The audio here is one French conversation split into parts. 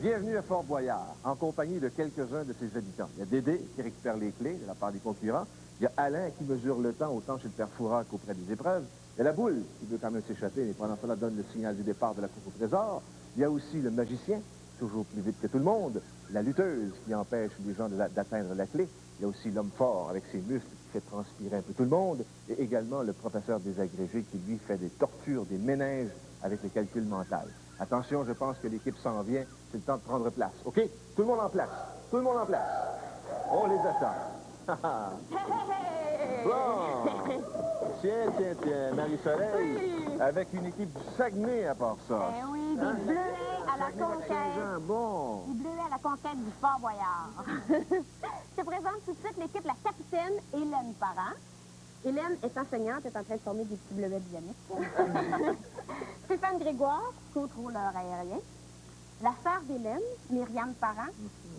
Bienvenue à Fort-Boyard, en compagnie de quelques-uns de ses habitants. Il y a Dédé qui récupère les clés de la part des concurrents. Il y a Alain qui mesure le temps autant chez le père Fouras qu'auprès des épreuves. Il y a la boule qui veut quand même s'échapper, mais pendant cela donne le signal du départ de la course au trésor. Il y a aussi le magicien, toujours plus vite que tout le monde. La lutteuse qui empêche les gens d'atteindre la clé. Il y a aussi l'homme fort avec ses muscles qui fait transpirer un peu tout le monde. Et également le professeur désagrégé qui lui fait des tortures, des méninges avec le calcul mental. Attention, je pense que l'équipe s'en vient. C'est le temps de prendre place. OK? Tout le monde en place. Tout le monde en place. On les attend. Bon. Tiens. Marie-Soleil, oui. Avec une équipe du Saguenay à part ça. Eh oui, des Bleuets à la conquête. Bon. Des Bleuets à la conquête du Fort-Boyard. Je te présente tout de suite l'équipe, la capitaine Hélène Parent. Hélène est enseignante, est en train de former des petits bleuets bioniques. Stéphane Grégoire, contrôleur aérien. La sœur d'Hélène, Myriam Parent.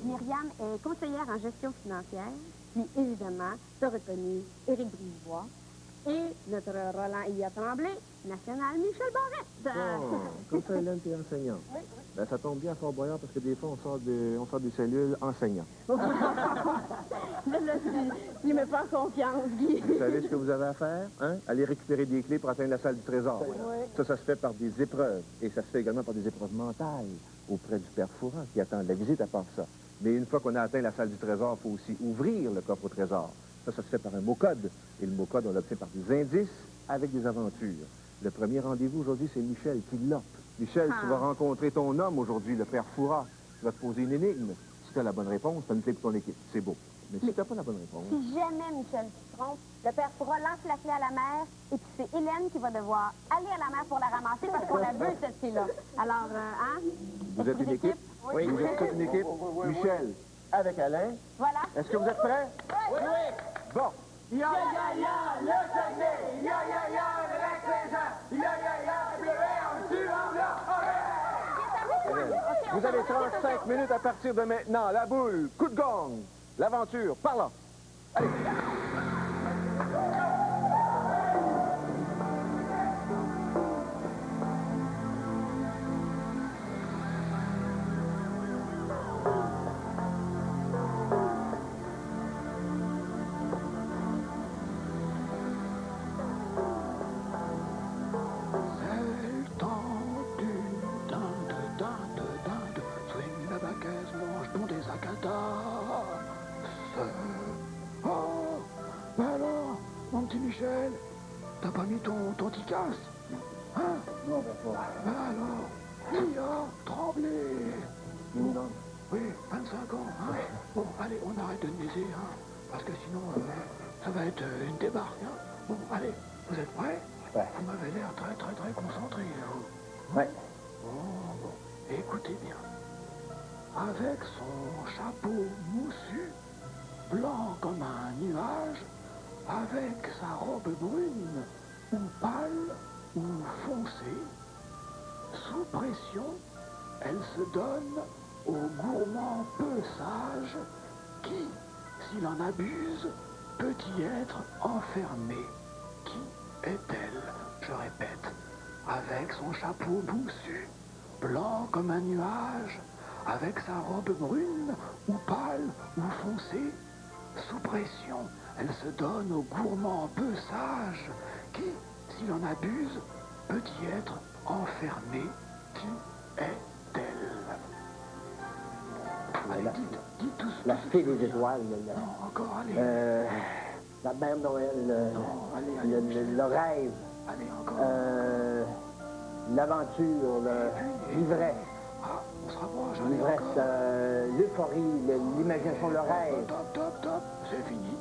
Myriam est conseillère en gestion financière. Puis, évidemment, tu as reconnu Éric Brisebois. Et notre Roland Ia Tremblay, national Michel Barrette. Bon, comme ça, Hélène, t'es enseignante. Oui. Ben, ça tombe bien à Fort-Boyard parce que des fois, on sort des cellules enseignants. Là, tu ne mets pas confiance, Guy. Vous savez ce que vous avez à faire? Hein? Aller récupérer des clés pour atteindre la salle du trésor. Oui. Ça se fait par des épreuves. Et ça se fait également par des épreuves mentales auprès du père Fouras qui attend la visite à part ça. Mais une fois qu'on a atteint la salle du trésor, il faut aussi ouvrir le coffre au trésor. Ça se fait par un mot-code. Et le mot-code, on l'obtient par des indices avec des aventures. Le premier rendez-vous aujourd'hui, c'est Michel qui l'a. Michel, tu vas rencontrer ton homme aujourd'hui, le père Fouras. Tu vas te poser une énigme. Si tu as la bonne réponse, tu as une clé pour ton équipe. C'est beau. Mais si tu n'as pas la bonne réponse... Si jamais Michel se trompe, le père Fouras lance la clé à la mer et puis c'est Hélène qui va devoir aller à la mer pour la ramasser parce qu'on la veut, cette clé-là. Alors, hein? Vous êtes une équipe? Oui. Vous êtes toute une équipe? Michel, avec Alain. Voilà. Est-ce que vous êtes prêts? Oui. Bon. Ya, ya, ya, le Saguenay, ya, ya, ya, le Lac-Saint-Jean, ya, ya, ya, le Bleuet, on tue en là. Vous avez 35 minutes à partir de maintenant. La boule, coup de gong, l'aventure, par là. Allez. Oh, ben alors, mon petit Michel, t'as pas mis ton ticasse? Hein? Non, papa. Ben alors, qui a tremblé? Non. Oui, 25 ans, hein? Bon, allez, on arrête de niaiser, hein? Parce que sinon, ça va être une débarque, hein? Bon, allez, vous êtes prêts? Ouais. Vous m'avez l'air très concentré, vous. Ouais. Bon, écoutez bien. Avec son chapeau moussu, blanc comme un nuage, avec sa robe brune, ou pâle, ou foncée, sous pression, elle se donne au gourmand peu sage qui, s'il en abuse, peut y être enfermé. Qui est-elle? Je répète, avec son chapeau moussu, blanc comme un nuage, avec sa robe brune, ou pâle, ou foncée, sous pression, elle se donne au gourmand peu sage, qui, s'il en abuse, peut y être enfermé. Qui est-elle? Allez, dites tous. La fée des étoiles. Non, encore, allez. La mère Noël. Non, allez. Le rêve. Allez, encore. L'aventure, l'ivresse. Ah, on se rapproche, allez, L'ivresse, encore. l'euphorie, l'imagination, le rêve. Top, c'est fini.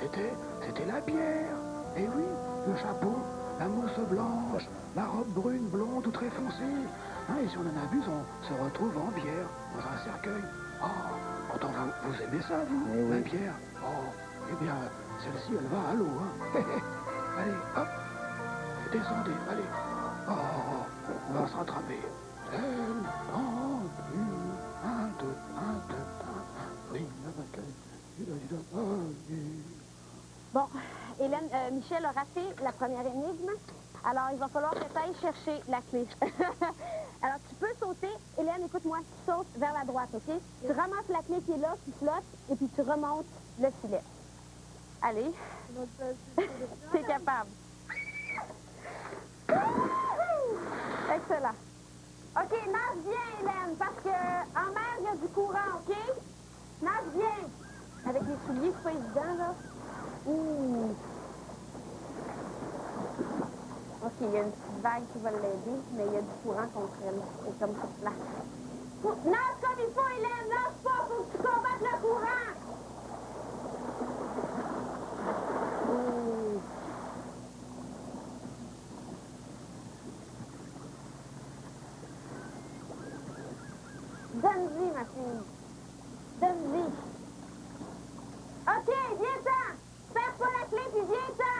C'était la bière. Et oui, le chapeau, la mousse blanche, la robe brune, blonde ou très foncée. Hein, et si on en abuse, on se retrouve en bière, dans un cercueil. Oh, pourtant vous aimez ça, vous, oui. la bière? Oh, eh bien, celle-ci, elle va à l'eau, hein. Allez, hop, descendez, allez. Oh, on va se rattraper. Elle en plus, un, deux, oui, la vacaille, Bon, Hélène, Michel a raté la première énigme. Alors, il va falloir que tu ailles chercher la clé. Alors, tu peux sauter. Hélène, écoute-moi, tu sautes vers la droite, OK? Tu ramasses la clé qui est là, tu flottes, et puis tu remontes le filet. Allez. T'es capable. Excellent. OK, nage bien, Hélène, parce que en mer, il y a du courant, OK? Nage bien. Avec les souliers, c'est pas évident, là. Ouh. OK, il y a une petite vague qui va l'aider, mais il y a du courant contre elle. C'est comme ça là. Nage comme il faut, Hélène, lâche pas, faut que tu combattes le courant. Ouh. Donne-y, ma fille. Donne-y. OK, viens-t'en. Perds pas la clé, puis viens-t'en.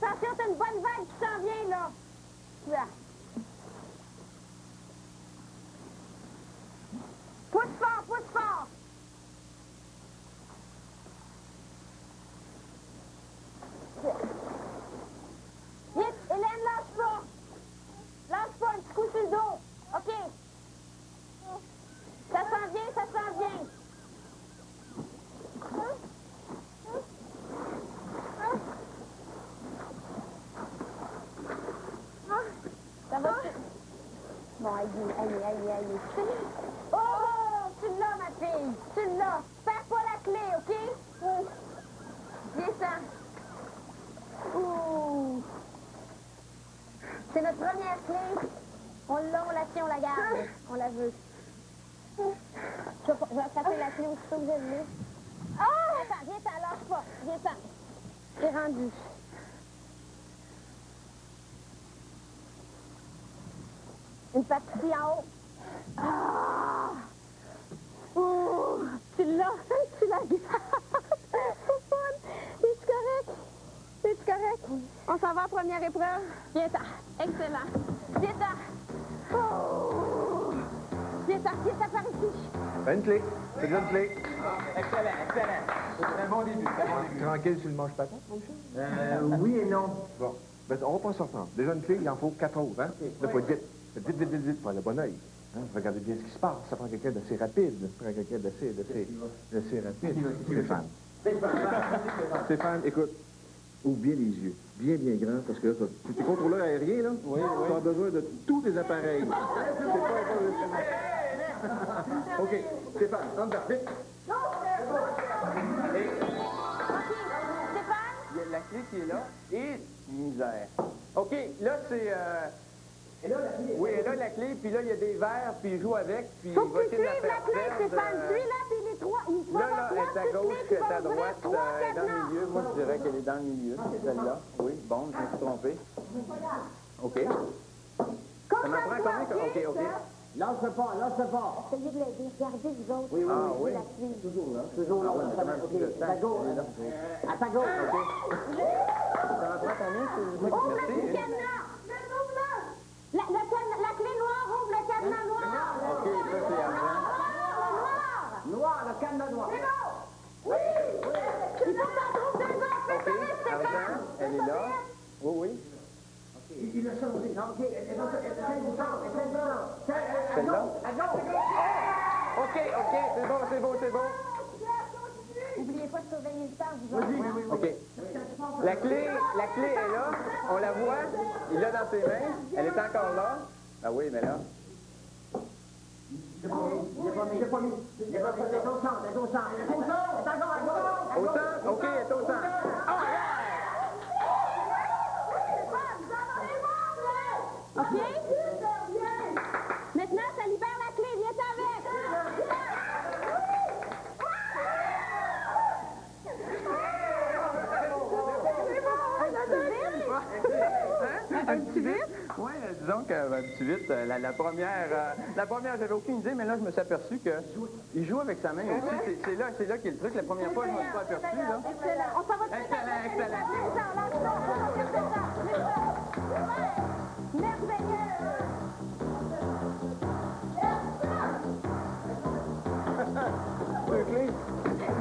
Attention, t'as une bonne vague qui s'en vient, là. Là. Pousse fort, pousse fort. Vite, Hélène, lâche pas. Lâche pas, un petit coup sur le dos. OK. Ça s'en vient, ça s'en vient. Ça va? Bon, allez. Oh, tu l'as, ma fille. Tu l'as. Perds pas la clé, OK? Descends. Ouh. C'est notre première clé. On l'a, on la tient, on la garde. On la veut. Je vais taper la clé aussitôt que je l'ai. Ah! Viens-t'en, lâche pas. Viens-t'en. C'est rendu. Une partie en haut. Ah! Ouh! Tu l'as, tu la gardes. C'est fun. Es-tu correct? Es-tu correct? On s'en va en première épreuve. Viens-t'en. Excellent. Viens-t'en. Oh! Viens-t'en par ici. Une clé. C'est déjà une clé. Excellent. C'est un bon début. Tranquille sur le manche-patate, mon chien? Oui et non. Bon. Ben, on va pas sortir. Déjà une clé, il en faut 4 autres, hein? Là, il faut être vite. Vite, pour le bon oeil. Hein? Regardez bien ce qui se passe. Ça prend quelqu'un d'assez rapide. Ça prend quelqu'un d'assez rapide. Stéphane, écoute, ouvre bien les yeux. Bien grand, parce que là, tu es contrôleur aérien, là? Oui. Tu as besoin de tous tes appareils. C'est pas OK, Stéphane, entre dedans, vite. Il y a la clé qui est là. Et misère. OK, là, c'est... Et là, la clé. Oui, et là, la clé, puis là, il y a des verres, puis il joue avec, puis Faut il va que tu essayer de suives la clé, Stéphane. Suis-la, puis les trois. Il faut Là, avoir elle est à trois gauche, petites elle clés est à qui vont droite, ouvrir trois elle est dans le cadenas. milieu. Moi, je dirais qu'elle est dans le milieu, c'est celle-là. Oui, bon, je me suis trompé. OK. Ça m'en prend combien? OK. Lâche pas. Essayez de l'aider. Regardez, vous autres. Oui. Ah, oui. La clé. Toujours là. OK, à gauche. À ta gauche. OK. Ça m'en prend combien? Ouvre le petit cadenas. La clé noire, ouvre le cadenas noir. OK, ça, c'est argent. Noir, le cadenas noir. Oui. Il faut t'en trouver deux autres. Fais OK, ça, Stéphane. argent, elle est là. Oui. Il a changé. OK, Celle-là? OK, c'est bon. N'oubliez pas de surveiller le temps, vous autres. OK. La clé est là. On la voit. Il l'a dans ses mains. Elle est encore là. Ah oui, mais là. Il est pas mis. Il est au centre. Au centre? OK, elle est au centre. OK? Maintenant, ça libère la clé. Viens avec. Un petit vite? Oui, disons qu'un petit vite, la première, j'avais aucune idée, mais là, je me suis aperçu qu'il joue avec sa main aussi. C'est là qu'est le truc. La première fois, je ne me suis pas aperçu, là. Excellent. On s'en va tout de suite. Excellent. Merveilleux. Deux clés.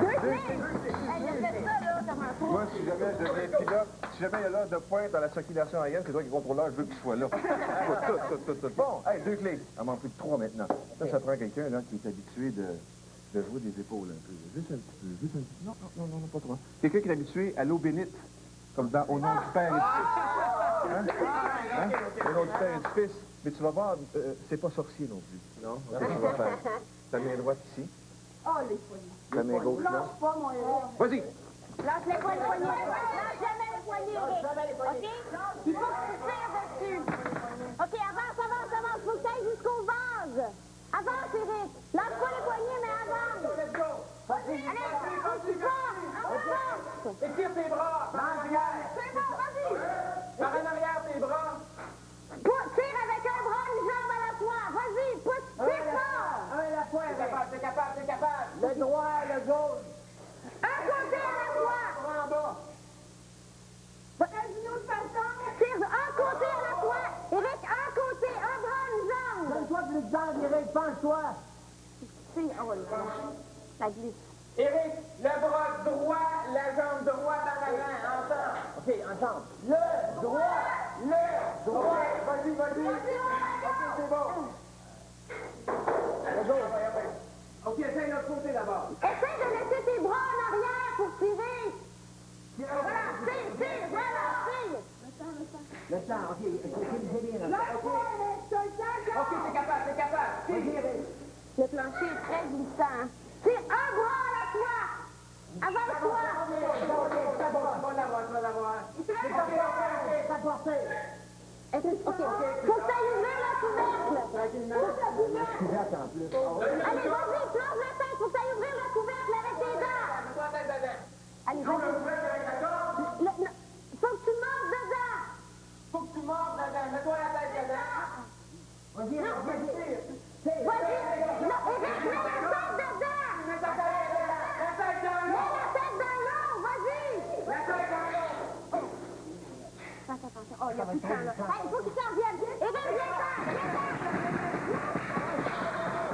Deux clés. Hey, il a fait ça. Si jamais il y a l'heure de pointe dans la circulation aérienne, c'est toi qui es contrôleur, je veux qu'il soit là. Tout. Bon, hey, 2 clés. Il m'en plus que 3 maintenant. Ça prend quelqu'un là qui est habitué de jouer des épaules un peu. Juste un petit peu, juste un petit peu. Non, pas trop. Quelqu'un qui est habitué à l'eau bénite, comme dans Au nom du Père et du Fils. Hein? Au nom du Père et du Fils. Mais tu vas voir, c'est pas sorcier non plus. Non? Qu'est-ce que tu vas faire? Ta main droite ici. Oh, les poignets. Ta main gauche là. Lâche pas, mon héros. Vas-y! Lâche-les pas les poignets. Lâche jamais les poignets, Eric. OK? Il faut que tu tires dessus. OK, avance. Faut que tu ailles jusqu'au vase. Avance, Eric. Lâche pas les poignets, mais avance. Allez, faut que tu passes. Avance. Étire tes bras. Par en arrière. C'est bon, vas-y. Par en arrière, tes bras. Tire avec un bras, une jambe à la fois. Vas-y, tire fort. Un à la fois. T'es capable. Le droit, le gauche. Un côté à la fois. Bras en bas. Une autre façon. Tire un côté à la fois. Eric, un côté, un bras, une jambe. Donne-toi plus de temps, Eric, pense-toi. Oh là, ça glisse. Éric, le bras droit, la jambe droite en avant, ensemble. OK, ensemble. Le droit. Vas-y. OK, c'est bon. OK, essaye l'autre côté d'abord. Essaye de laisser tes bras en arrière pour tirer. Voilà, tire, voilà, tire. Le sang, OK, c'est bien. Lâche-toi, Eric, c'est un sang. OK, t'es capable. Vas-y, Eric. Le plancher est très glissant. Tire un bras à la fois. Avance-toi. Tu vas l'avoir. Ça porte. OK. Faut que tu ailles ouvrir la couvercle. En plus. Allez, vas-y, plonge la tête. Faut que tu ailles ouvrir la couvercle avec tes dents. Mets-toi la tête dedans. Allez, vas-y. Faut que tu mordes dedans. Faut que tu mordes dedans. Mets-toi la tête dedans. Vas-y, Eric, vas-y. Vas-y. Non, Eric, mets la tête dedans. Mets ta tête dedans. La tête dans Mets l'eau. la tête dans l'eau. Vas-y. La tête dans l'eau. Attention. Oh, il n'y a plus de temps, là. Hey, il faut qu'il s'en vienne. Eric, viens-t'en.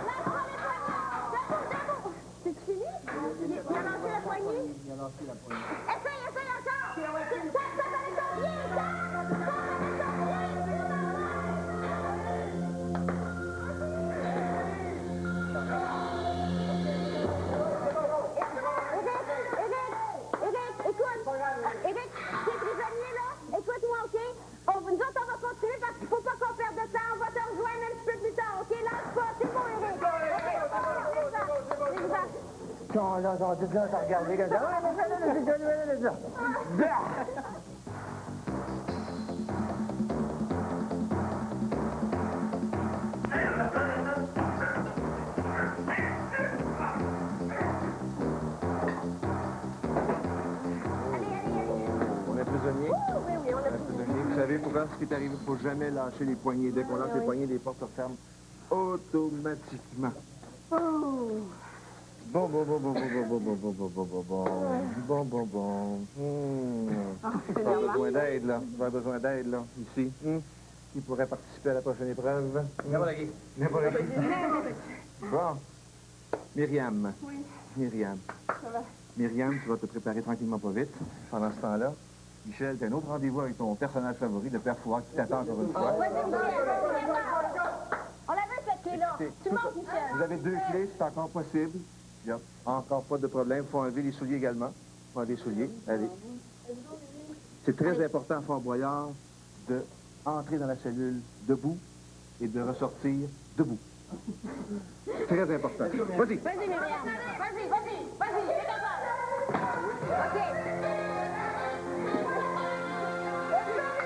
Lâche-moi les poignets. Debout. C'est fini? Il a lancé la poignée? Essaye encore. Tape avec ton pied. Tape avec ton pied. Eric, t'es prisonnier, là? Écoute-moi, OK? Nous autres, on va continuer parce qu'il ne faut pas qu'on perde de temps. On va te rejoindre un petit peu plus tard, OK? Lâche pas. C'est bon, Eric. OK, Là, ça regarde, les gars. On est prisonnier. Oui, on a Prisonnier. Vous savez pourquoi ce qui est arrivé? Il ne faut jamais lâcher les poignées. Dès qu'on lâche les poignées, les portes se referment automatiquement. Bon. Tu as besoin d'aide, là. Tu as besoin d'aide, là, ici. Qui pourrait participer à la prochaine épreuve? N'importe qui. Bon. Myriam. Oui. Myriam. Ça va. Myriam, tu vas te préparer tranquillement pas vite. Pendant ce temps-là, Michel, tu as un autre rendez-vous avec ton personnage favori, le père Fouras, qui t'attend encore une fois. Vas-y, Michel. On avait cette clé-là. Tu montes, Michel. Vous avez 2 clés, c'est encore possible. Il n'y a encore pas de problème. Il faut enlever les souliers également. Il faut enlever les souliers. Allez. C'est très important, Fort Boyard, de entrer dans la cellule debout et de ressortir debout. Très important. Vas-y. Vas-y, Myriam. Vas-y. T'es capable. OK.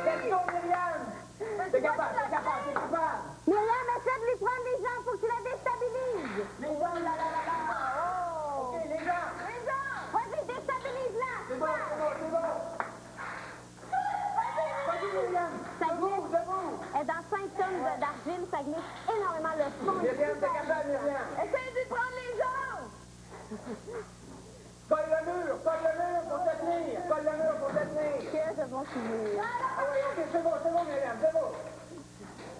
Let's go, Myriam. T'es capable. Myriam, essaie de lui prendre les jambes pour que tu la déstabilises. Les jambes, là. Oh. OK, les jambes. Vas-y, déstabilise-la. C'est bon. Vas-y, Myriam. Ça glisse. Elle est dans 5 tonnes d'argile, ça glisse énormément le fond. Myriam, t'es capable, Myriam. Essaye de lui prendre les jambes. Colle le mur pour te tenir. Qu'est-ce que bon souvenir. Ah oui, OK, c'est bon, Myriam, c'est bon.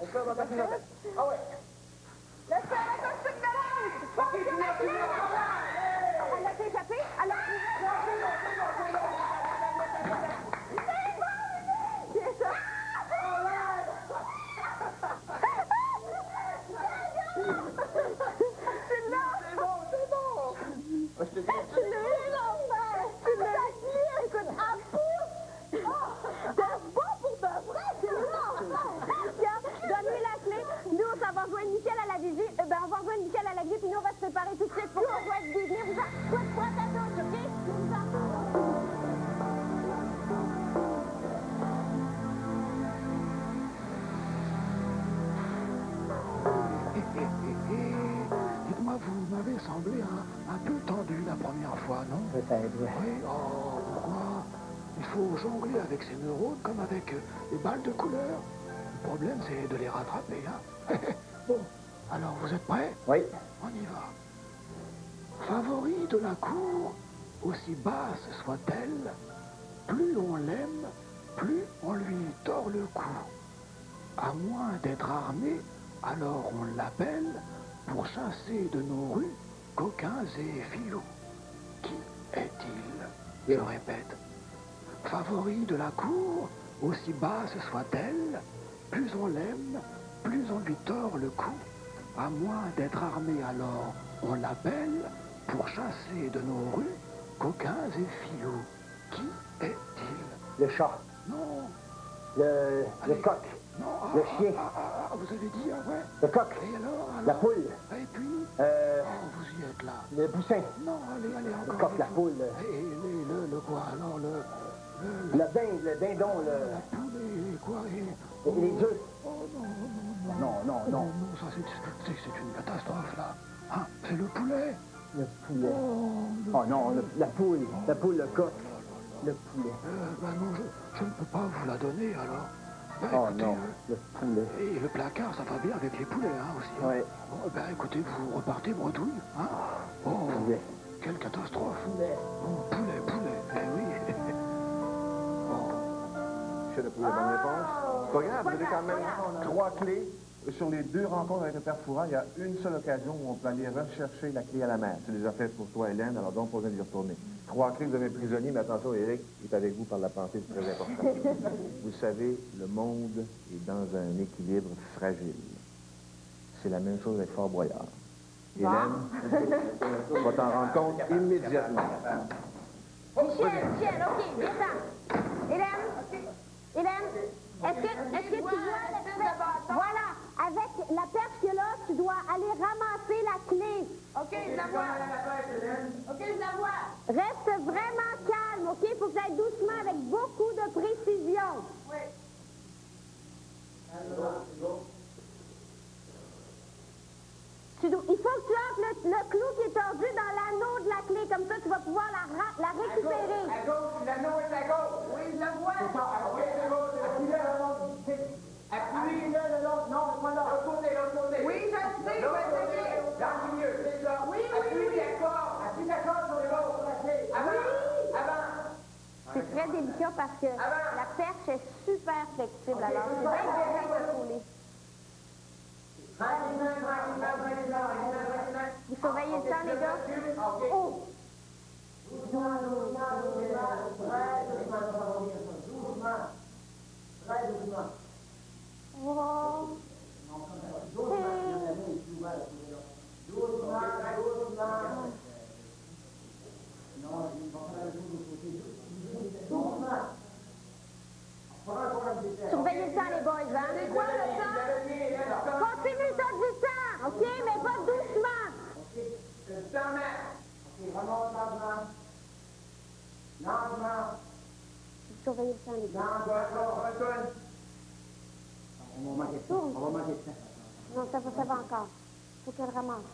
On peut va passer notre... Ah ouais. Laisse-la avec un stick de linge. OK, tu l'as. Elle a échappé. Elle a... C'est bon. semblé un peu tendu la première fois, non? Peut-être, oui. Oui, oh, pourquoi? Il faut jongler avec ses neurones comme avec les balles de couleur. Le problème, c'est de les rattraper, hein? Bon, alors vous êtes prêts? Oui. On y va. Favori de la cour, aussi basse soit-elle, plus on l'aime, plus on lui tord le cou. À moins d'être armé, alors on l'appelle pour chasser de nos rues coquins et filous. Qui est-il? Je répète. Favori de la cour, aussi basse soit-elle, plus on l'aime, plus on lui tord le cou. À moins d'être armé, alors on l'appelle pour chasser de nos rues coquins et filous. Qui est-il? Le chat. Non, Le coq. non, Le chien. vous avez dit, ah ouais. Le coq. Et alors, La poule. Et puis, Euh, vous y êtes là. le poussin. Non, allez, Le encore. coq, des la fois. poule. Et le quoi, alors, le Le dindon, la poule et quoi, et... les œufs. Oh non, non, non, Non, non, non, non. non, ça c'est une catastrophe, là. Hein, c'est le poulet. Le poulet. Oh, Oh non, la poule. La poule, le coq. Le poulet. ben non, je ne peux pas vous la donner, alors. Ben, Oh écoutez, non, le poulet. et le placard, ça va bien avec les poulets, hein, aussi. Hein. Ouais. Bon, ben écoutez, vous repartez bredouille, hein. Oh, Poulet. quelle catastrophe. Poulet. Oh, poulet, eh oui. Michel a pris la bonne réponse. C'est pas grave, vous avez quand même 3 clés. Sur les 2 rencontres avec le père Fouras, il y a une seule occasion où on peut aller rechercher la clé à la mer. C'est déjà fait pour toi, Hélène, alors donc, pas besoin d'y retourner. 3 clés, vous avez un prisonnier, mais attention, Éric est avec vous par la pensée, c'est très important. Vous savez, le monde est dans un équilibre fragile. C'est la même chose avec Fort Boyard. Hélène, tu vas t'en rendre compte immédiatement. Michel, OK, viens-t'en. Hélène, est-ce que tu dois... Voilà, avec la perche que là, tu dois aller ramasser la clé. OK, je la vois. OK, je la vois. Reste vraiment calme, OK? Il faut que tu ailles doucement avec beaucoup de précision. Oui. Il faut que tu entres le clou qui est tordu dans l'anneau de la clé. Comme ça, tu vas pouvoir la récupérer. À gauche, l'anneau est à gauche. Oui, je la vois. Oui, c'est bon. Appuie-le le long. Non, pas là. L'autre côté. Oui, je le sais. L'autre côté. Dans le milieu, c'est ça. Oui. Appuie d'accord. Appuie d'accord sur le bord. Avant. C'est très délicat parce que la perche est super flexible. Alors, c'est bien correct de rouler. Vous surveillez le temps, les gars? Oh! Oh! Surveillez le temps, les boys, hein? C'est quoi le temps? Continue, t'as du temps, OK? Mais pas doucement. Le temps, OK, remonte lentement. Surveillez le temps, les gars. Retourne. On va manquer de temps. Non, ça va encore. Faut qu'elle ramasse.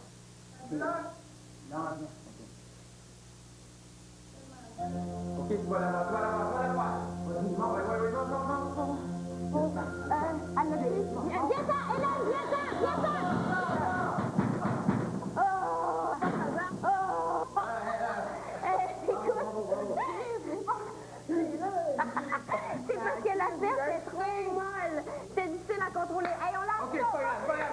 OK, tu vas la voir. Non. Viens-t'en, Hélène, viens-t'en! C'est parce que la perche est trop molle. C'est difficile à contrôler. Hey, on lance OK, c'est pas grave.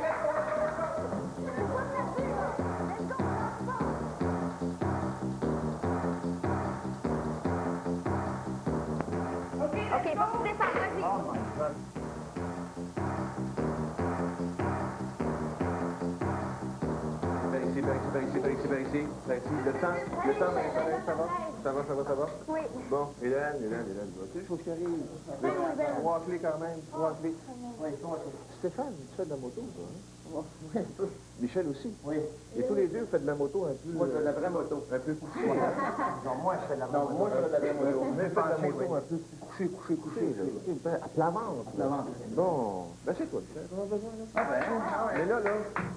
OK, faut que tu descendes, vas-y. Oh my God. Par ici. Le temps, ça va? Oui. Bon, Hélène. Tu sais, il faut qu'il arrive. 3 clés quand même, 3 clés. Stéphane, tu fais de la moto, toi, hein? Oui. Michel aussi. Oui. Et tous les deux, vous faites de la moto un peu... Moi, je fais de la vraie moto. Un peu couchée. Non, moi, je fais de la vraie moto. Moi, je fais de la vraie moto. Mais faites de la moto un peu couchée. coucher, là. À plat ventre. Bon, ben c'est toi, Michel. Ah ben, ah ouais. Mais là,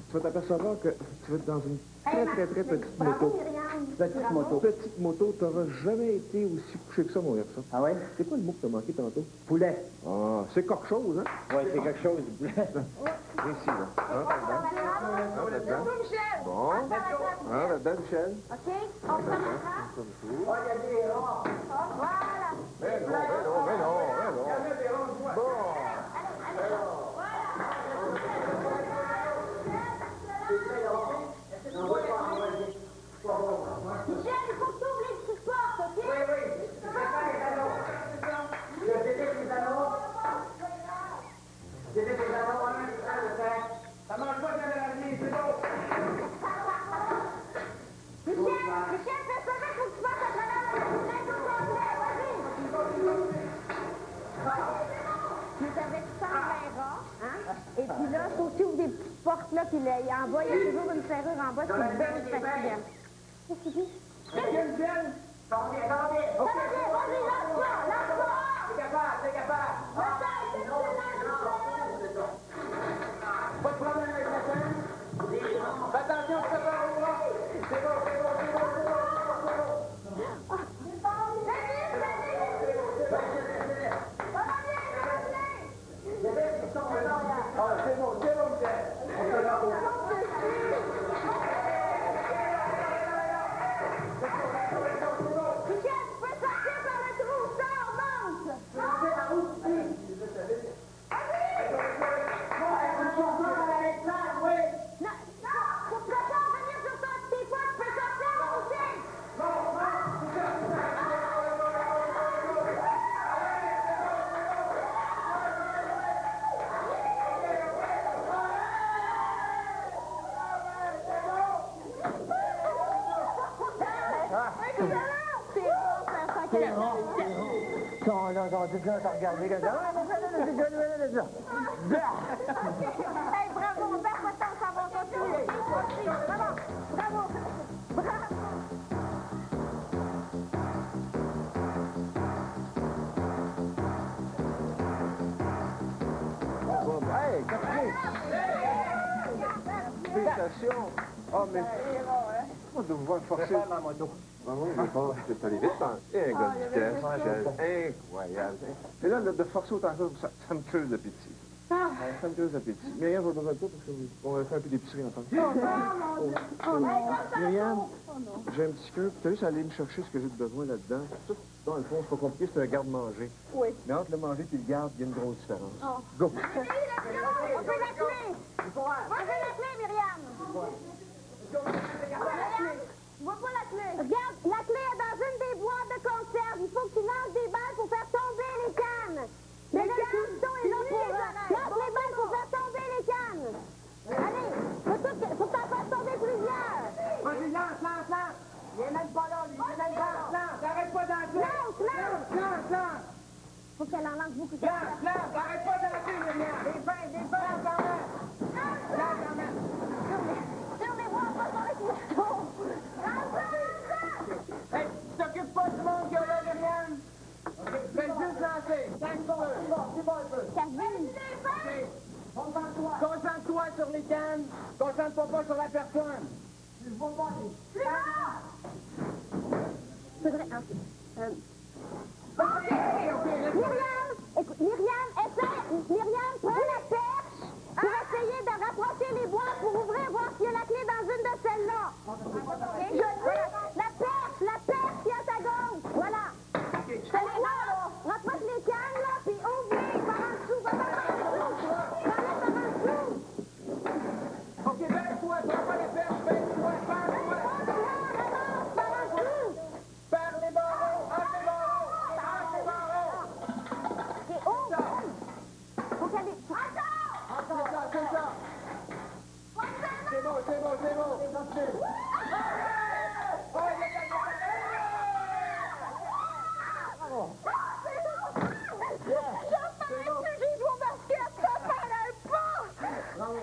tu vas t'apercevoir que tu vas être dans une très petite Bravo, moto. Myriam. Petite moto. Petite moto, t'auras jamais été aussi couché que ça, mon garçon. Ah ouais? C'est quoi le mot que t'as manqué tantôt? Poulet. Ah, c'est quelque chose, hein? Ouais, c'est quelque chose, du poulet. Ici, là. Hein, là-dedans. Michel. Bon. Hein, là-dedans, Michel. OK, on se remettra. Comme tout. Oh, il y a des ronds. Voilà. Mais non. Bon. Michel, il faut que tu ouvres les petites portes, OK? Oui. Je délite les anneaux. Délite les anneaux, ça mange pas bien de l'avenir, c'est bon. Michel, fais ça vite, faut que tu passes à travers la fenêtre au complet, vas-y. Nous avec ça en hein? Et puis là, il faut que tu ouvres des petites portes, là, puis là, en bas, il y a toujours une serrure en bas, c'est bien facile. Qu'est-ce que tu dis? T'en viens. Ça va bien, vas-y, lance-toi. T'es capable. Pas de problème avec la chaîne. Fais attention, tu te faire au bras. C'est bon. Ah, c'est bon, Michel. Michel, tu peux sortir par le trou, ça, on monte. Non, faut que ça revenir sur ton petit poids, tu peux sortir, aussi. Regardez comme ça. Hey, bravo, perds pas de temps, ça va continuer. Bravo. Bon, hey, capitaine. Félicitations. Ah, mais... Moi, de vous voir forcer... ma moto. Vraiment, je vais aller vite, hein. Et un gars de vitesse, Michel. Incroyable. Et là, de forcer autant que ça me creuse l'appétit. Ça me creuse l'appétit. Myriam, je vais dans un tour parce qu'on va faire un peu d'épicerie ensemble. Myriam, j'ai un petit cœur. Tu as juste aller me chercher ce que j'ai besoin là-dedans. Tout, dans le fond, c'est pas compliqué, c'est un garde-manger. Oui. Mais entre le manger et le garde, il y a une grosse différence. Oh. Go! On veut la clé. Myriam. Je vois pas la clé. Regarde, la clé est dans une des boîtes de conserve. Il faut que tu lances des balles pour faire tomber les cannes. Mais le couteau est là pour... Lance les balles pour faire tomber les cannes. Allez, faut que t'en fasses tomber plusieurs. Vas-y, lance. Il est même pas là, lui. Lance. Arrête pas d'entrer. Lance. Faut qu'elle en lance beaucoup. Lance. Arrête pas d'entrer, Myriam. Des pains, quand même. Sur les bois, pas sur les couteaux. Hey, tu t'occupes pas du monde qui est là, Myriam. Fais juste lancer. C'est bon un peu. Kevin. Concentre-toi sur les cannes. Concentre-toi pas sur la personne. Faudrait... Myriam, Myriam, prends la perche pour essayer de rapprocher les boîtes pour ouvrir, voir s'il y a la clé dans une de celles-là. Voilà. La perche qui est à ta gauche. Voilà. Allez, là, rapproche les cannes, là, puis ouvre-les par en dessous. Va-t'en par en dessous. Prends-les par en dessous. OK, baisse-toi, prends pas la perche, baisse-toi, perds-toi. Ramasse par en dessous. Perds les barreaux, entre les barreaux. OK, ouvre. Faut qu'elle ait... Attends! C'est ça. C'est bon. J'ai joué au basket, ça paraît pas! Bravo!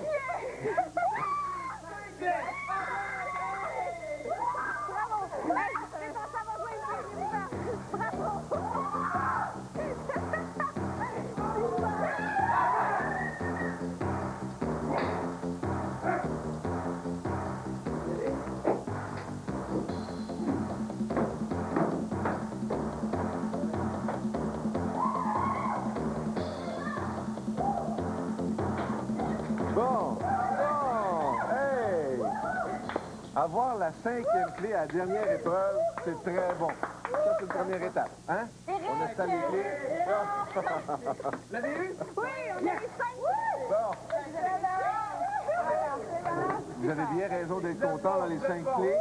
Hey, c'est ça va jouer, bravo! Avoir la 5e clé à la dernière épreuve, c'est très bon. Ça, c'est une première étape. Hein? On installe les clés. Vous l'avez eu? Oui, on a eu 5. Bon. Vous avez bien raison d'être content dans les 5 clés,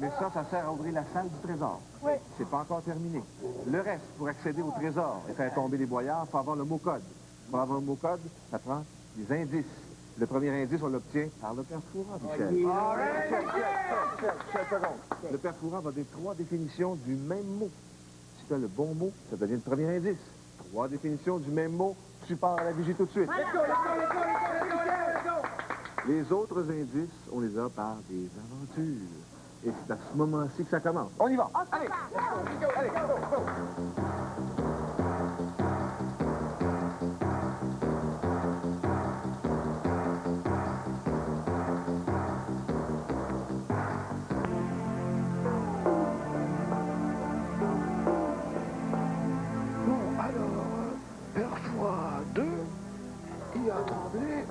mais ça sert à ouvrir la salle du trésor. Oui. C'est pas encore terminé. Le reste, pour accéder au trésor et faire tomber les boyards, il faut avoir le mot-code. Pour avoir le mot-code, ça prend des indices. Le premier indice, on l'obtient par le père Fouras, Michel. Michel, seconde. Le père Fouras va donner 3 définitions du même mot. Si tu as le bon mot, ça devient le premier indice. 3 définitions du même mot, tu pars à la vigie tout de suite. Les autres indices, on les a par des aventures. Et c'est à ce moment-ci que ça commence. On y va. Allez, allez, go. Bon, alors, Père Fouras 2, il a tremblé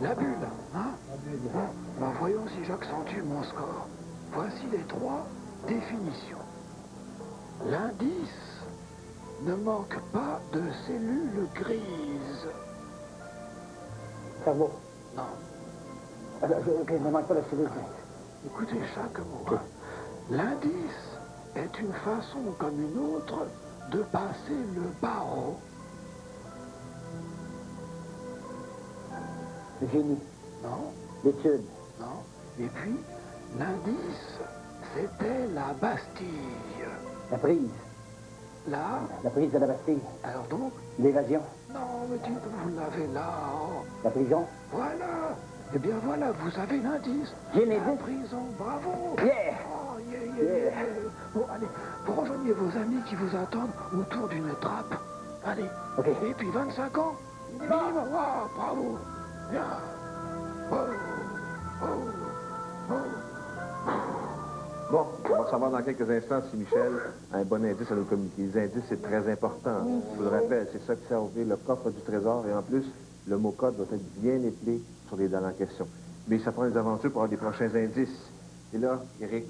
la bulle, hein? Ben, voyons si j'accentue mon score. Voici les 3 définitions. L'indice ne manque pas de cellules grises. Cerveau. Non, Ok, ne manque pas de cellule. écoutez chaque mot. Hein. L'indice est une façon comme une autre de passer le barreau. Le génie. Non, L'étude. non. Et puis, l'indice, c'était la Bastille. La prise. Là, La prise de la Bastille. alors donc, L'évasion. non, mais dites, vous l'avez là. Oh. La prison. Voilà. Eh bien voilà, vous avez l'indice. J'ai La l'indice. prison, bravo. Yeah! Oh, yeah. Bon, allez, vous rejoignez vos amis qui vous attendent autour d'une trappe. Allez. Ok. Et puis 25 ans. Minimum. Oh, bravo. Bien. Oh, oh, oh. Bon, on va savoir dans quelques instants si Michel a un bon indice à nous communiquer. Les indices, c'est très important. Je vous le rappelle, c'est ça qui sert à ouvrir le coffre du trésor. Et en plus, le mot-code doit être bien épelé sur les dalles en question. Mais ça prend des aventures pour avoir des prochains indices. Et là, Éric,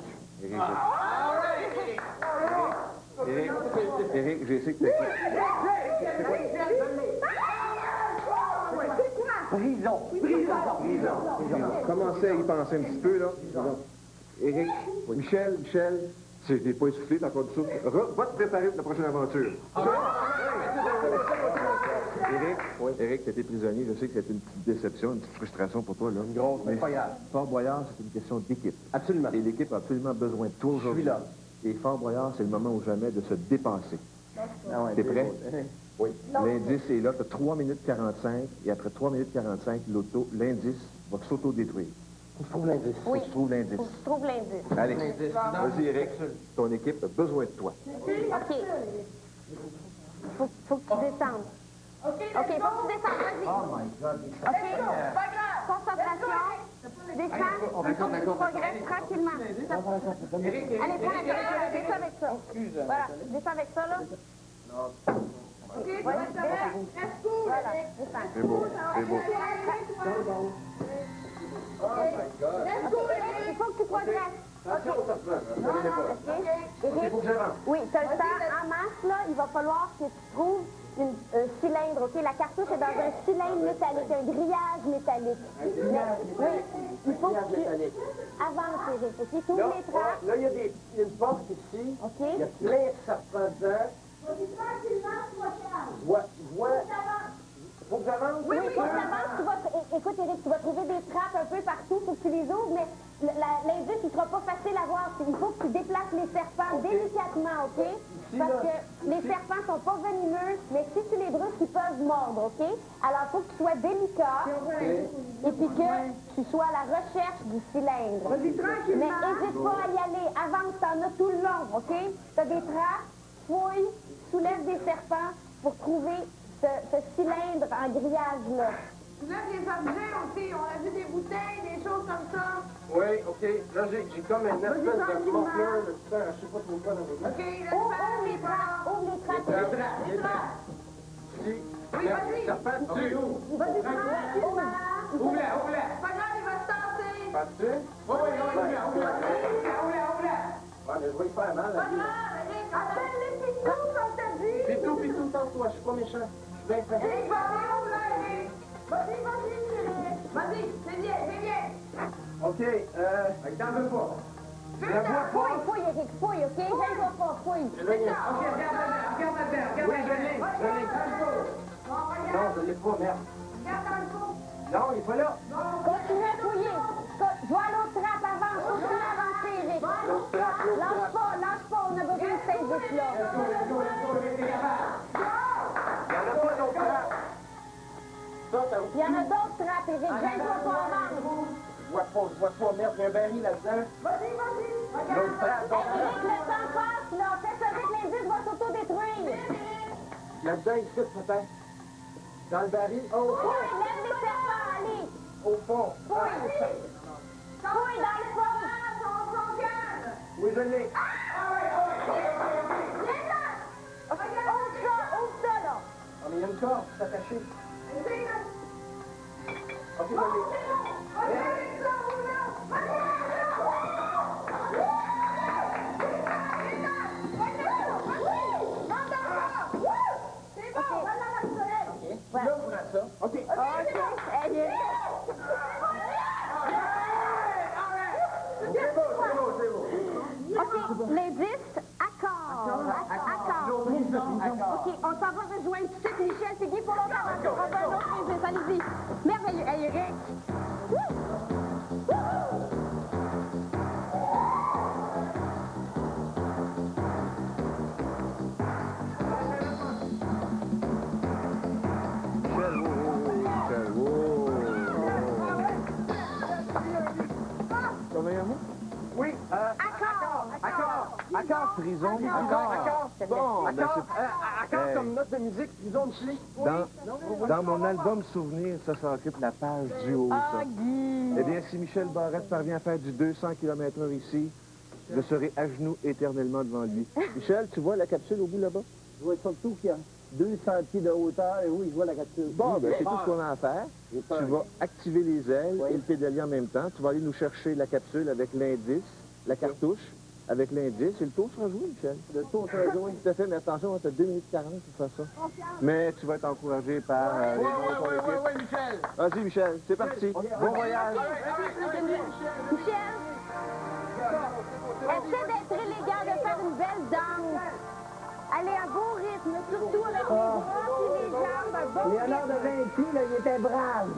j'ai essayé que tu... Commencez à y penser un petit peu, là. Éric, Michel, si je n'ai pas essoufflé, t'as encore du souffle. Va te préparer pour la prochaine aventure. Éric, t'as été prisonnier. Je sais que c'était une petite déception, une petite frustration pour toi, là. Une grosse, mais pas grave. Fort Boyard, c'est une question d'équipe. Absolument. Et l'équipe a absolument besoin de toi aujourd'hui. Je suis là. Et Fort Boyard, c'est le moment ou jamais de se dépasser. Ah ouais, T'es prêt? Oui. L'indice est là, t'as 3 minutes 45, et après 3 minutes 45, l'indice va s'auto-détruire. Il faut l'indice. Oui. Faut que tu trouves l'indice. Faut que tu trouves l'indice. Allez, vas-y, Éric, ton équipe a besoin de toi. OK. Faut que tu descendes. OK, faut que tu descendes, vas-y. Oh my God. OK? Concentration. Descends. Il faut que tu progresses tranquillement. Allez, prends la carte. Descends avec ça. Voilà, descends avec ça, là. Ouais, descends. Voilà, descends. C'est beau, c'est beau. Il faut que tu progresses. OK? Éric, oui, tu as le temps. En masse, là, il va falloir que tu trouves un cylindre, OK? La cartouche est dans un cylindre métallique, un grillage métallique. Oui, il faut que tu avances, Éric, OK? Tu ouvres les trappes. Là, il y a une porte ici. OK? Il y a plein de serpents dedans. Je vois. Faut que j'avance? Oui, faut que tu avances. Écoute, Éric, tu vas trouver des trappes un peu partout, faut que tu les ouvres, mais l'indice, il sera pas facile à voir. Il faut que tu déplaces les serpents délicatement, OK? Parce que les serpents sont pas venimeux, mais si tu les brusques, ils peuvent mordre, OK? Alors, il faut que tu sois délicat et puis que tu sois à la recherche du cylindre. Mais n'hésite pas à y aller. Avance, t'en as tout le long, OK? T'as des trappes, fouille, soulève des serpents pour trouver ce cylindre en grillage-là. Tu lèves les objets aussi. On a vu des bouteilles, des choses comme ça. Oui, OK. Là, j'ai comme un espèce de morpheur de sang. Je sais pas trop quoi dans le OK, laisse Ouvre faire les trappes, ouvre les trappes. Les trappes. Oui, vas-y. Serpent, tu ouvres. Vas-y, prends, ouvre. Ouvre-la. C'est pas grave, il va se tasser. Penses-tu? Oui, oui, ouvre-la. Ouais, mais je vais y faire mal, la vie. Appelle-les Pitou, comme t'as dit. Pitou, tasse-toi, je suis pas méchant. Je suis bien fait. Eric, vas-y, ouvre-la, Eric. Vas-y, chérie. Vas-y, c'est bien. OK, t'en veux pas. La bois pas. Fouille, Eric, fouille, OK? Gêne-toi pas, fouille. Je l'ai. OK, regarde la Oui, je l'ai. Non, je l'ai pas, merde. Regarde dans le fond. Non, il est pas là. Continue à fouiller. Je vois l'autre trappe, avance. Continue à avancer, Eric. Lâche pas, on a besoin de ces là. Il y en a pas d'autres trappes. Ça, Il y en a d'autres trappes, Eric. Gêne-toi pas, avance. je vois pas, merde, il y a un baril là-dedans. Vas-y. L'autre trappe, Eric, le temps passe, là. Fais ça vite, l'indice va s'autodétruire. Là-dedans, ici, peut-être. Dans le baril. Oh, Fouille, lève les serpents, allez. au fond. Fouille dans le fond. Oui, je l'ai. Ouvre ça, là. Ah, mais il y a une corde, c'est attaché. OK, je l'ai. Ouais. Là, on prend ça. OK. Elle est... C'est beau. OK, l'indice, accord. OK, on s'en va rejoindre tout de suite Michel. C'est bien pour longtemps. On va un autre indice. Allez-y. Merveilleux. Hey, Eric. Oui, Accord, prison, accord. Bon, ben accord comme note de musique, prison de Chili. dans mon album Souvenir, ça occupe la page du haut, ça. Eh bien, si Michel Barrette parvient à faire du 200 km/h ici, je serai à genoux éternellement devant lui. Michel, tu vois la capsule au bout là-bas? Je vois surtout qu'il y a 200 pieds de hauteur, et oui, je vois la capsule. Bon, ben c'est tout ce qu'on a à faire. Tu vas activer les ailes et le pédalier en même temps. Tu vas aller nous chercher la capsule avec l'indice, la cartouche, avec l'indice, et le tour sera joué, Michel. Le tour sera joué. Tout à fait, mais attention, tu as 2 minutes 40 pour faire ça. Mais tu vas être encouragé par les membres de ton équipe. Oui, Michel. Vas-y, Michel, c'est parti. Bon voyage. Michel, essaie d'être élégant, de faire une belle danse. Allez, un beau rythme, surtout avec les bras et les jambes, un beau Léonard de rythme. Vinci, là, il était brave.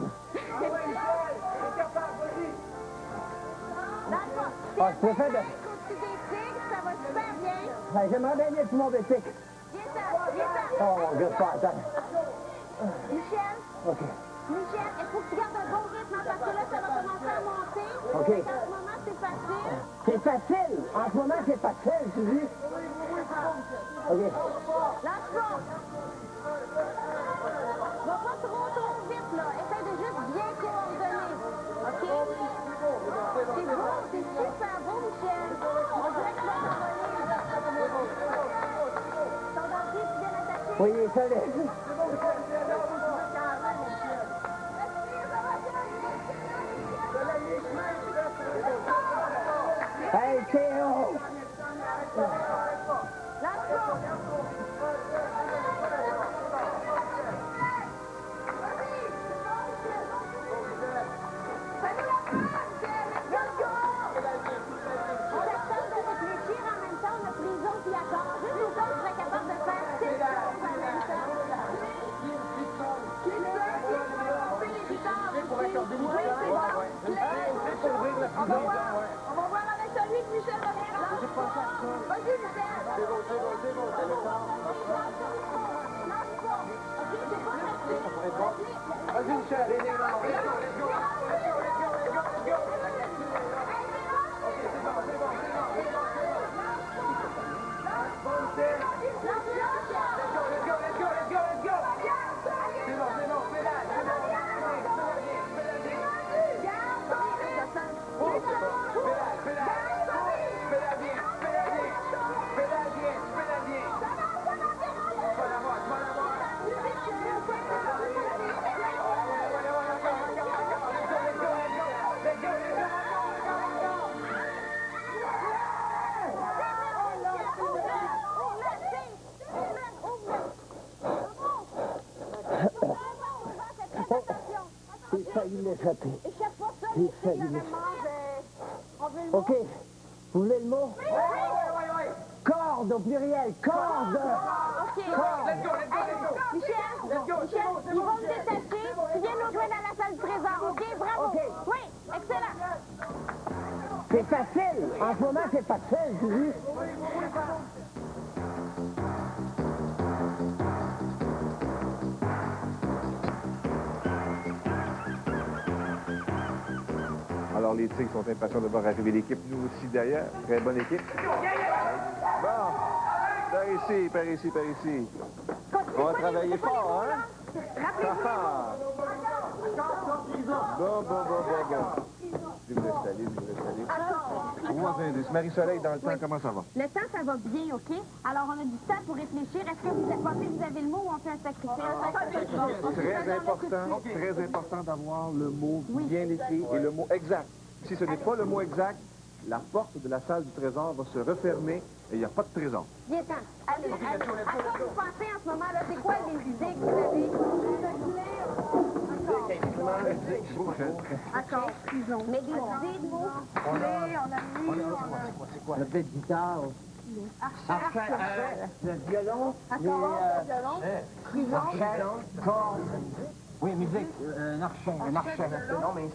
Ah, je préfère de... Au-dessus des tigres, ça va super bien. Ben, j'aimerais bien être sur mon bicycle. Viens-t'en. Oh, mon Dieu, pas attends. Michel, OK. Michel, il faut que tu gardes un bon rythme, hein, parce que là, ça va commencer à monter. OK. En ce moment, c'est facile. C'est facile. En ce moment, c'est facile, tu dis. OK. Lâche pas. Va pas trop vite, là. Essaye de juste bien coordonner. OK? C'est beau, c'est super beau, Michel. On dirait que tu vas t'envoler. Ton dentier, tu viens attacher? Oui, il est solide. Hey, Théo! Lâche pas. On s'attend de réfléchir en même temps, on a pris les autres, puis accord. Juste au cas où tu serais capable de faire 6 choses en même temps. Pour accorder Oui, c'est bon. On va voir avec celui que Michel va faire. Vas-y, Michel. C'est bon. Lâche pas. OK, c'est pas facile. Vas-y, Michel, let's go. failli l'échapper. Échappe pas ça, J'ai les failli filles, l'échapper. on veut le mot. OK. Vous voulez le mot? Oui. Corde au pluriel. Corde. OK. Corde. Michel, ils vont me détacher. Tu viens nous jouer dans la salle du trésor, OK? Bravo. OK. Oui, excellent. C'est facile. En ce moment, c'est facile, tu dis. Alors, les Tigres sont impatients de voir arriver l'équipe. Nous aussi, d'ailleurs. Très bonne équipe. Bon. Par ici. On va travailler fort, hein? Bon. Je vous laisse aller. 3 indices. Marie-Soleil, dans le temps, comment ça va? Le temps, ça va bien, OK? Alors, on a du temps pour réfléchir. Est-ce que vous pensez que vous avez le mot ou on fait un sacrifice? Très important d'avoir le mot bien écrit et le mot exact. Si ce n'est pas le mot exact, la porte de la salle du trésor va se refermer et il n'y a pas de trésor. Viens-t'en. Allez. À quoi vous pensez en ce moment-là? C'est quoi les idées que vous avez? D'accord. Mais des idées de mots? C'est quoi? Le bête guitare. Le violon. Violon. Corde. Oui, musique. Un archet. Non, mais...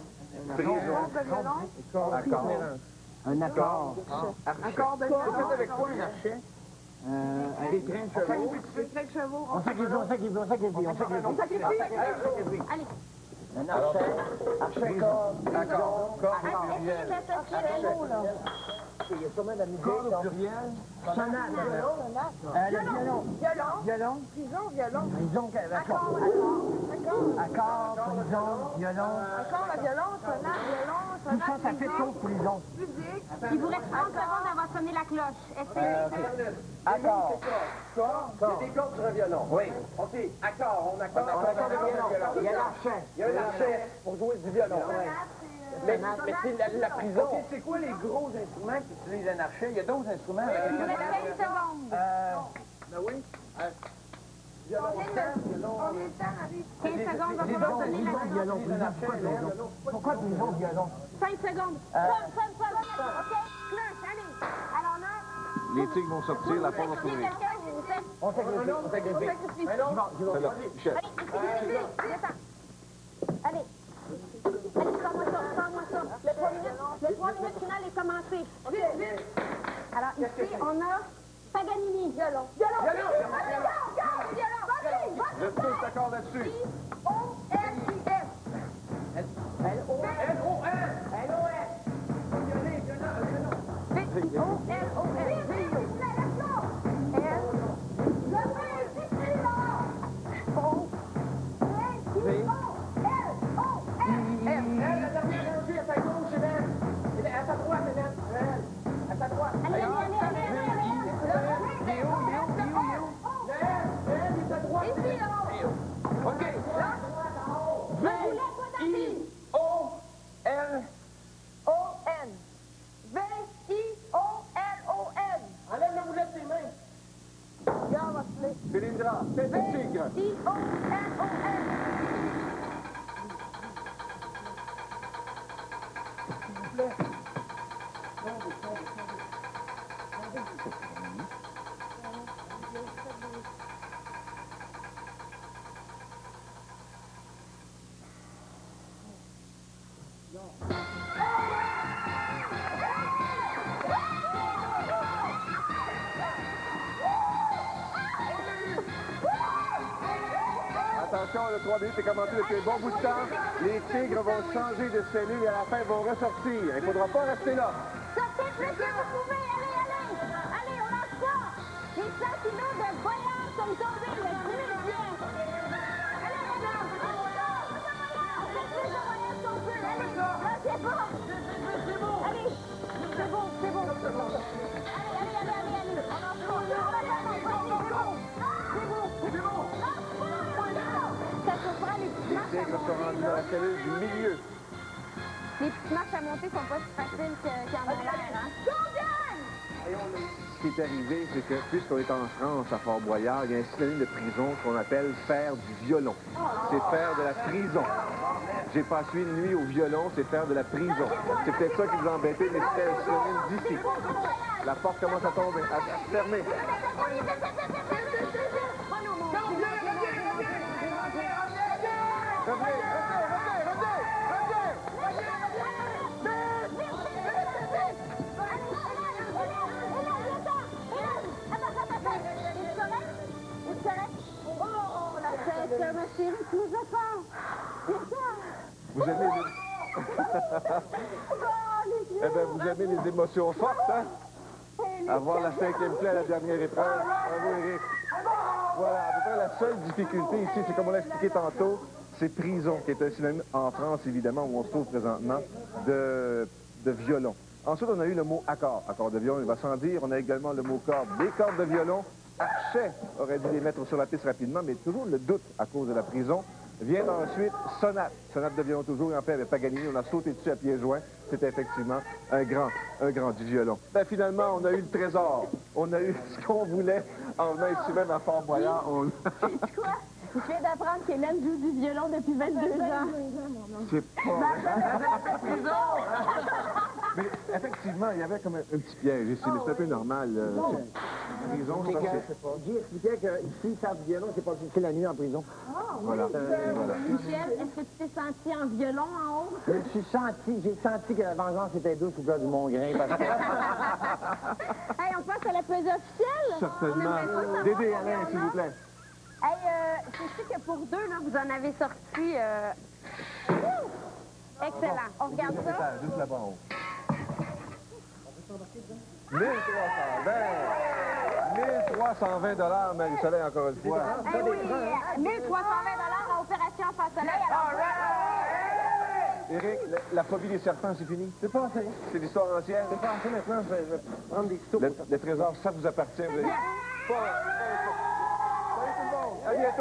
Un accord. Accord de C'est avec quoi un archet? Des trains de chevaux. On sait qu'il veut. Allez. Un archet, corde. D'accord. Essayez d'associer les mots, là. Il y a combien de musique? Corde au pluriel. Sonate. Violon. Prison. Accord, prison, violon. Tout ça, ça fait sauf prison. Il vous reste 30 secondes avant de sonner la cloche. Essayez. Accord. Il y a des cordes sur un violon. Oui. OK, accord, on accorde. Il y a l'archet. Il y a un archet pour jouer du violon. Mais c'est la prison. OK, c'est quoi les gros instruments qui utilisent un archet? Il y a d'autres instruments avec Il vous lesquels... reste 15 secondes. Ben oui. 15 secondes, va falloir sonner la cloche. Pourquoi prison, violon? 5 secondes. Sonne. OK, cloche, allez. Alors là... Les Tigres vont sortir, la porte va s'ouvrir. On sacrifie. Michel. Allez, sors-moi ça. Le 3 minutes final est commencé. Vite. Alors ici, on a Paganini. Violon. Restez d'accord là-dessus. Cylindra, tête de tigre. Attention, le 3 minutes est commencé depuis un bon bout de temps. Les Tigres vont changer de cellule et à la fin vont ressortir. Il ne faudra pas rester là. Sortez plus que vous pouvez. Allez, on lâche pas. Les sentiments de voyage sont tombés le 10 juin. Allez, madame. On fait plus de voyage qu'on peut. Allez, lâchez pas. Allez, c'est bon. Allez. On lâche pas. C'est bon. Ça se fera les petites Les marches à Tigres sont rendus monter. dans la cellule du milieu. Les petites marches à monter sont pas si faciles qu'en arrière, hein? ce qui est arrivé, c'est que, puisqu'on est en France, à Fort-Boyard, il y a un synonyme de prison qu'on appelle faire du violon. C'est faire de la prison. J'ai passé une nuit au violon, c'est faire de la prison. C'est peut-être ça qui vous embêtait, mais c'était un synonyme d'ici. La porte commence à tomber, à se fermer. Ma chérie, tu nous as pas. Vous aimez les... Eh bien, vous aimez les émotions fortes, hein? Avoir la 5e clé à la dernière épreuve. Bravo, Éric. Voilà, à peu près la seule difficulté ici, c'est comme on l'a expliqué tantôt, c'est prison, qui est un synonyme en France, évidemment, où on se trouve présentement, de violon. Ensuite, on a eu le mot accord. Accord de violon, il va sans dire. On a également le mot corde. Des cordes de violon. Archet aurait dû les mettre sur la piste rapidement, mais toujours le doute à cause de la prison. Vient ensuite sonate. Sonate de violon toujours, en fait, avec Paganini. On a sauté dessus à pieds joints. C'était effectivement un grand du violon. Ben, finalement, on a eu le trésor. On a eu ce qu'on voulait en venant ici même à Fort-Boyard. C'est quoi? Je viens d'apprendre qu'Hélène joue du violon depuis 22 ans. C'est pas Mais effectivement, il y avait comme un petit piège ici, mais c'est un peu normal. Prison, je pense que c'est... Guy expliquait qu'ici, faire du violon, c'est passer la nuit en prison. Voilà. Michel, est-ce que tu t'es senti en violon en haut? J'ai senti que la vengeance était douce au cœur du Mont-Grain. Parce que... Hey, on passe à la pesée officielle? Certainement. Dédé, Alain, s'il vous plaît. Hey, je sais que pour deux, là, vous en avez sorti... Excellent. On regarde ça. Juste là-bas en haut. 1320 $, Marie-Soleil, encore une fois. Eh oui, 1320 $ à Opération Face Soleil. Éric, la phobie des serpents, c'est fini? C'est passé. C'est l'histoire ancienne? C'est passé maintenant, je vais prendre des photos. Le trésor, ça vous appartient. Vous avez... Salut tout le monde! À bientôt!